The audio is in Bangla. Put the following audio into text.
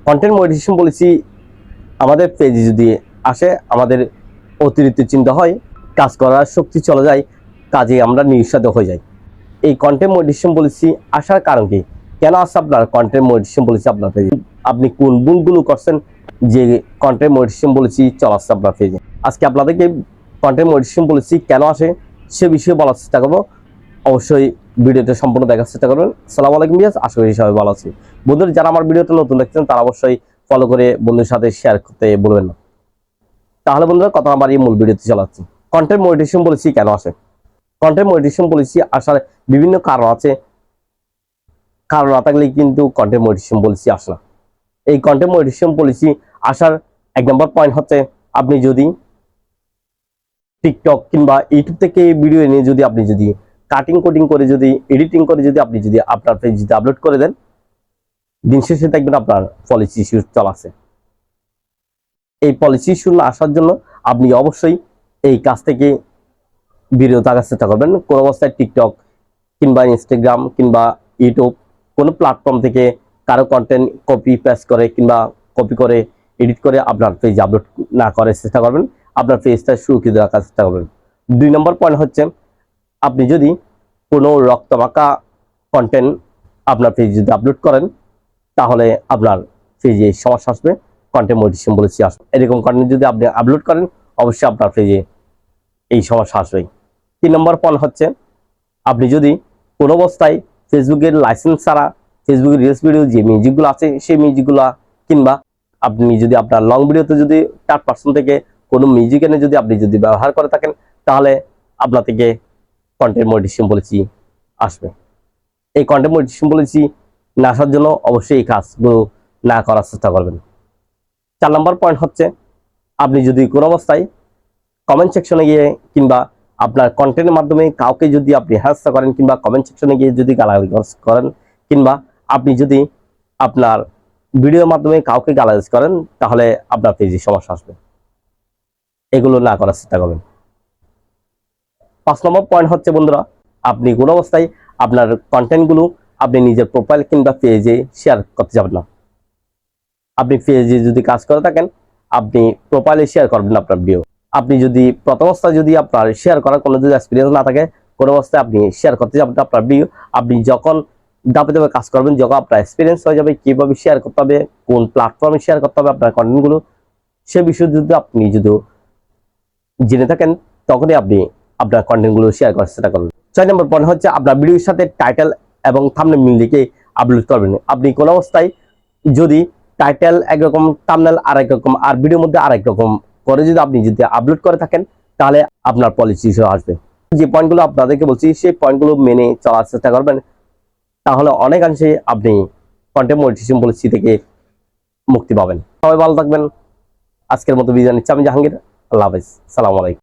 কন্টেন্ট মনিটাইজেশন পলিসি আমাদের পেজে যদি আসে, আমাদের অতিরিক্ত চিন্তা হয়, কাজ করার শক্তি চলে যায়, কাজে আমরা নিরুৎসাহিত হয়ে যাই। এই কন্টেন্ট মনিটাইজেশন পলিসি আসার কারণ কি? কেন আসছে আপনার কন্টেন্ট মনিটাইজেশন পলিসি আপনার পেজে? আপনি কোন ভুলগুলো করছেন যে কন্টেন্ট মনিটাইজেশন পলিসি চলাচ্ছে আপনার পেজে? আজকে আপনাদেরকে কন্টেন্ট মনিটাইজেশন পলিসি কেন আসে সে বিষয়ে বলার চেষ্টা করবো। অবশ্যই ভিডিওটা সম্পূর্ণ দেখার চেষ্টা করবেন। আসসালামু আলাইকুম ভিউয়ার্স, আশা করি সবাই ভালো আছেন। বন্ধুরা, যারা আমার ভিডিওটা নতুন দেখছেন তারা অবশ্যই ফলো করে বন্ধুদের সাথে শেয়ার করতে বলবেন না। তাহলে বন্ধুরা, কথা আমার এই মূল ভিডিওতে চালাচ্ছি। কন্টেন্ট মনিটাইজেশন পলিসি কেন আসে? কন্টেন্ট মনিটাইজেশন পলিসি আসার বিভিন্ন কারণ আছে। কারণ না থাকলে কিন্তু কন্টেন্ট মনিটাইজেশন পলিসি আসে না। এই কন্টেন্ট মনিটাইজেশন পলিসি আসার এক নম্বর পয়েন্ট হচ্ছে, আপনি যদি টিকটক কিংবা ইউটিউব থেকে ভিডিও এনে আপনি কাটিং কোডিং করে এডিটিং করে আপনি আপনার পেজ আপলোড করে দেন, দিন শেষে দেখবেন আপনার পলিসি ইস্যু চলাছে। এই পলিসি ইস্যু না আসার জন্য আপনি অবশ্যই এই কাজ থেকে বিরত থাকার চেষ্টা করবেন। কোনো অবস্থায় টিকটক কিংবা ইনস্টাগ্রাম কিংবা ইউটিউব কোনো প্ল্যাটফর্ম থেকে কারো কন্টেন্ট কপি পেস্ট করে কিংবা কপি করে এডিট করে আপনার পেজ আপলোড না করার চেষ্টা করবেন। আপনার পেজটা সুরক্ষিত রাখার চেষ্টা করবেন। 2 নম্বর পয়েন্ট হচ্ছে, আপনি যদি কোনো রক্তমাখা কন্টেন্ট আপনার পেজ যদি আপলোড করেন, তাহলে আপনার পেজে সমস্যা আসবে, কন্টেন্ট মনিটাইজেশন পলিসি আসবে। এরকম কন্টেন্ট যদি আপনি আপলোড করেন, অবশ্যই আপনার পেজে এই সমস্যা আসবে। 3 নম্বর পয়েন্ট হচ্ছে, আপনি যদি কোনো অবস্থায় ফেসবুকের লাইসেন্স ছাড়া ফেসবুকের রিলস ভিডিও যে মিউজিকগুলো আছে সেই মিউজিকগুলো, কিংবা আপনি যদি আপনার লং ভিডিওতে থার্ড পার্সন থেকে কোনো মিউজিক এনে আপনি ব্যবহার করে থাকেন, তাহলে আপনার থেকে কন্টেন্ট মনিটাইজেশন পলিসি আসবে। এই কন্টেন্ট মনিটাইজেশন পলিসি না আসার জন্য অবশ্যই এই কাজগুলো না করার চেষ্টা করবেন। 4 নম্বর পয়েন্ট হচ্ছে, আপনি যদি কোনো অবস্থায় কমেন্ট সেকশনে গিয়ে কিংবা আপনার কন্টেন্টের মাধ্যমে কাউকে আপনি হ্যারাস করেন কিংবা কমেন্ট সেকশনে গিয়ে গালাগালি করেন, কিংবা আপনি আপনার ভিডিওর মাধ্যমে কাউকে গালাগালি করেন, তাহলে আপনার পেজে সমস্যা আসবে। এগুলো না করার চেষ্টা করবেন। 5 নম্বর পয়েন্ট হচ্ছে, বন্ধুরা, আপনি কোনো অবস্থায় আপনার কন্টেন্টগুলো আপনি নিজের প্রোফাইল কিংবা পেজে শেয়ার করতে যাবেন না। আপনি পেজে কাজ করে থাকেন, আপনি প্রোফাইলে শেয়ার করবেন না আপনার ভিডিও। আপনি প্রথম অবস্থায় আপনার শেয়ার করার কোনো এক্সপিরিয়েন্স না থাকে, কোনো অবস্থায় আপনি শেয়ার করতে যাবেন আপনার ভিডিও। আপনি যখন ধাপে ধাপে কাজ করবেন, যখন আপনার এক্সপিরিয়েন্স হয়ে যাবে কিভাবে শেয়ার করতে হবে, কোন প্ল্যাটফর্মে শেয়ার করতে হবে আপনার কন্টেন্টগুলো, সে বিষয়ে আপনি জেনে থাকেন, তখনই আপনি আপনার কন্টেন্টগুলো শেয়ার করার চেষ্টা করবেন। 6 নম্বর পয়েন্ট হচ্ছে, আপনার ভিডিওর সাথে টাইটেল এবং থাম্বনেল মিল লিখে আপলোড করবেন। আপনি কোনো অবস্থায় যদি টাইটেল একরকম, থাম্বনেল আরেক রকম, আর ভিডিওর মধ্যে আরেক রকম করে আপনি আপলোড করে থাকেন, তাহলে আপনার পলিসি ইস্যু আসবে। যে পয়েন্টগুলো আপনাদেরকে বলছি সেই পয়েন্টগুলো মেনে চলার চেষ্টা করবেন, তাহলে অনেকাংশে আপনি কন্টেন্ট মনিটাইজেশন পলিসি থেকে মুক্তি পাবেন। সবাই ভালো থাকবেন। আজকের মতো বিদায় নিচ্ছি আমি জাহাঙ্গীর। আল্লাহ হাফেজ। আসসালামু আলাইকুম।